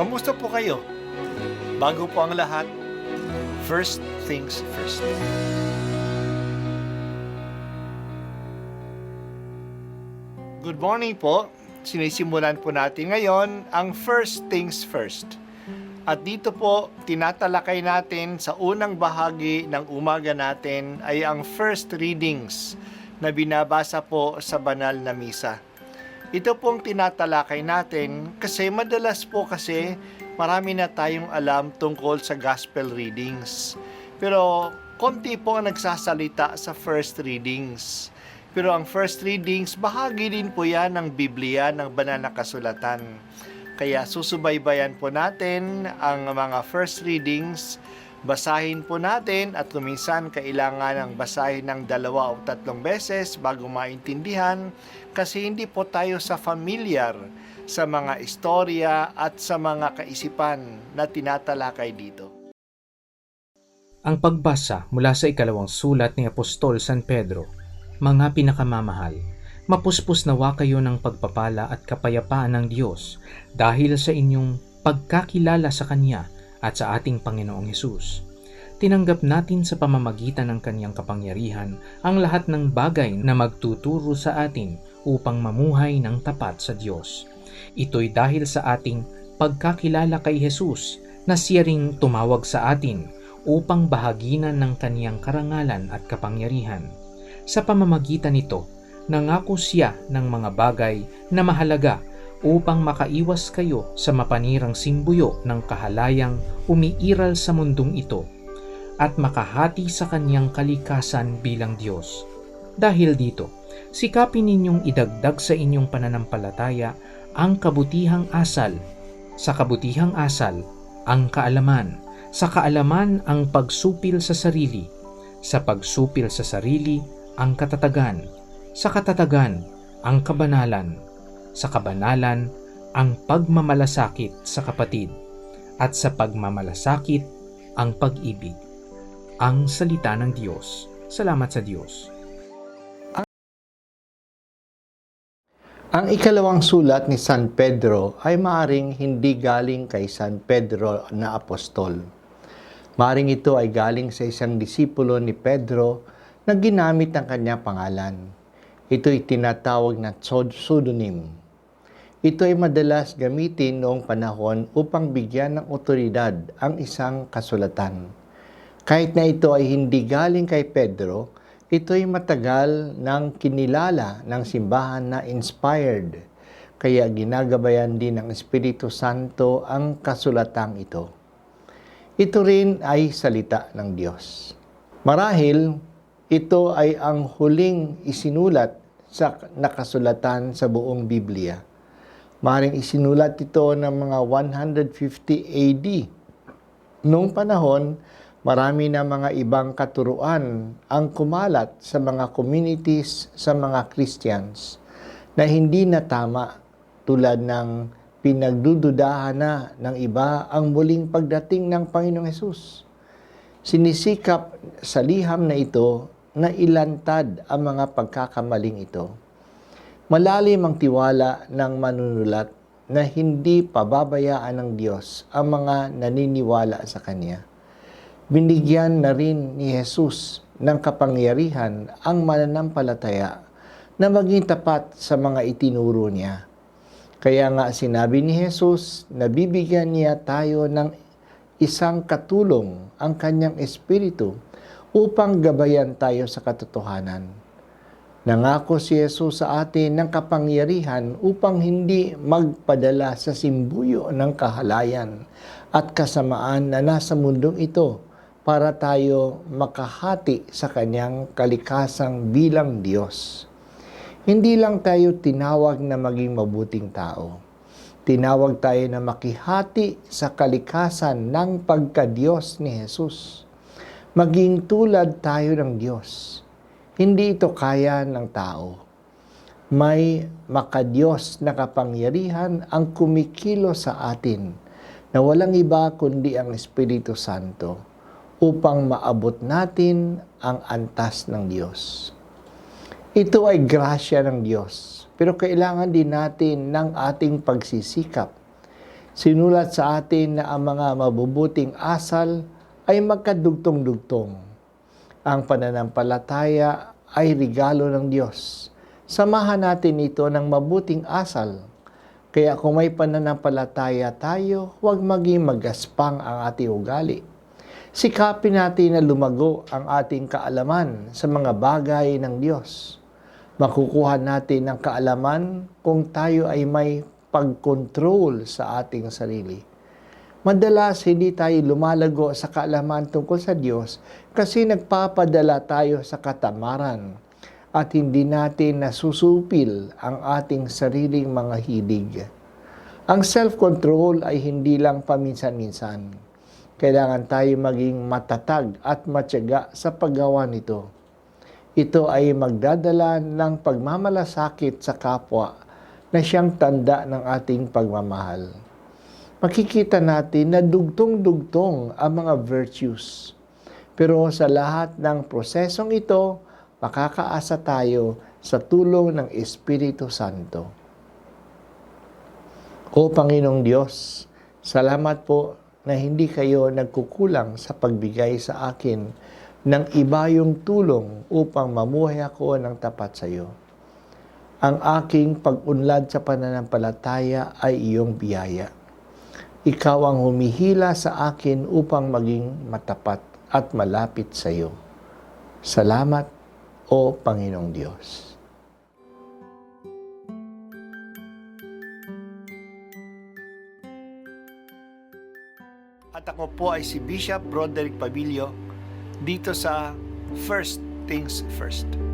Kamusta po kayo? Bago po ang lahat, first things first. Good morning po. Sinisimulan po natin ngayon ang first things first. At dito po, tinatalakay natin sa unang bahagi ng umaga natin ay ang first readings na binabasa po sa banal na misa. Ito pong tinatalakay natin kasi madalas po kasi marami na tayong alam tungkol sa gospel readings. Pero konti po ang nagsasalita sa first readings. Pero ang first readings, bahagi din po yan ng Biblia, ng banal na kasulatan. Kaya susubaybayan po natin ang mga first readings, basahin po natin at kuminsan kailangan ng basahin ng 2 o 3 beses bago maintindihan kasi hindi po tayo familiar sa mga istorya at sa mga kaisipan na tinatalakay dito. Ang pagbasa mula sa ikalawang sulat ni Apostol San Pedro. Mga pinakamamahal, mapuspos nawa kayo ng pagpapala at kapayapaan ng Diyos dahil sa inyong pagkakilala sa Kanya at sa ating Panginoong Hesus. Tinanggap natin sa pamamagitan ng Kanyang kapangyarihan ang lahat ng bagay na magtuturo sa atin upang mamuhay ng tapat sa Diyos. Ito'y dahil sa ating pagkakilala kay Hesus na siya ring tumawag sa atin upang bahaginan ng Kanyang karangalan at kapangyarihan. Sa pamamagitan nito, nangako siya ng mga bagay na mahalaga upang makaiwas kayo sa mapanirang simbuyo ng kahalayang umiiral sa mundong ito at makahati sa kanyang kalikasan bilang Diyos. Dahil dito, sikapin ninyong idagdag sa inyong pananampalataya ang kabutihang asal, sa kabutihang asal ang kaalaman, sa kaalaman ang pagsupil sa sarili, sa pagsupil sa sarili ang katatagan, sa katatagan ang kabanalan, sa kabanalan ang pagmamalasakit sa kapatid, at sa pagmamalasakit ang pag-ibig. Ang salita ng Diyos. Salamat sa Diyos. Ang ikalawang sulat ni San Pedro ay maaring hindi galing kay San Pedro na apostol. Maaring ito ay galing sa isang disipulo ni Pedro na ginamit ang kanyang pangalan. Ito'y tinatawag na pseudonym. Ito ay madalas gamitin noong panahon upang bigyan ng otoridad ang isang kasulatan. Kahit na ito ay hindi galing kay Pedro, ito'y matagal nang kinilala ng simbahan na inspired, kaya ginagabayan din ng Espiritu Santo ang kasulatang ito. Ito rin ay salita ng Diyos. Marahil, ito ay ang huling isinulat sa nakasulatan sa buong Biblia. Maaaring isinulat ito ng mga 150 AD. Noong panahon, marami na mga ibang katuruan ang kumalat sa mga communities, sa mga Christians, na hindi na tama tulad ng pinagdududahan na ng iba ang muling pagdating ng Panginoong Hesus. Sinisikap sa liham na ito na ilantad ang mga pagkakamaling ito. Malalim ang tiwala ng manunulat na hindi pababayaan ng Diyos ang mga naniniwala sa Kanya. Binigyan na rin ni Jesus ng kapangyarihan ang mananampalataya na maging tapat sa mga itinuro niya. Kaya nga sinabi ni Jesus na bibigyan niya tayo ng isang katulong, ang Kanyang Espiritu, upang gabayan tayo sa katotohanan. Nangako si Jesus sa atin ng kapangyarihan upang hindi magpadala sa simbuyo ng kahalayan at kasamaan na nasa mundong ito para tayo makahati sa Kanyang kalikasang bilang Diyos. Hindi lang tayo tinawag na maging mabuting tao. Tinawag tayo na makihati sa kalikasan ng pagka-Diyos ni Jesus. Maging tulad tayo ng Diyos. Hindi ito kaya ng tao. May makadiyos na kapangyarihan ang kumikilo sa atin na walang iba kundi ang Espiritu Santo upang maabot natin ang antas ng Diyos. Ito ay grasya ng Diyos, pero kailangan din natin ng ating pagsisikap. Sinulat sa atin na ang mga mabubuting asal ay magkadugtong-dugtong. Ang pananampalataya ay regalo ng Diyos. Samahan natin ito ng mabuting asal. Kaya kung may pananampalataya tayo, huwag maging magaspang ang ating ugali. Sikapin natin na lumago ang ating kaalaman sa mga bagay ng Diyos. Makukuha natin ang kaalaman kung tayo ay may pag-control sa ating sarili. Madalas hindi tayo lumalago sa kaalaman tungkol sa Diyos kasi nagpapadala tayo sa katamaran at hindi natin nasusupil ang ating sariling mga hilig. Ang self-control ay hindi lang paminsan-minsan. Kailangan tayo maging matatag at matyaga sa paggawa nito. Ito ay magdadala ng pagmamalasakit sa kapwa na siyang tanda ng ating pagmamahal. Makikita natin na dugtong-dugtong ang mga virtues. Pero sa lahat ng prosesong ito, makakaasa tayo sa tulong ng Espiritu Santo. O Panginoong Diyos, salamat po na hindi kayo nagkukulang sa pagbigay sa akin ng ibayong tulong upang mamuhay ako ng tapat sa iyo. Ang aking pag-unlad sa pananampalataya ay iyong biyaya. Ikaw ang humihila sa akin upang maging matapat at malapit sa iyo. Salamat, O Panginoong Diyos. At ako po ay si Bishop Broderick Pabilio dito sa First Things First.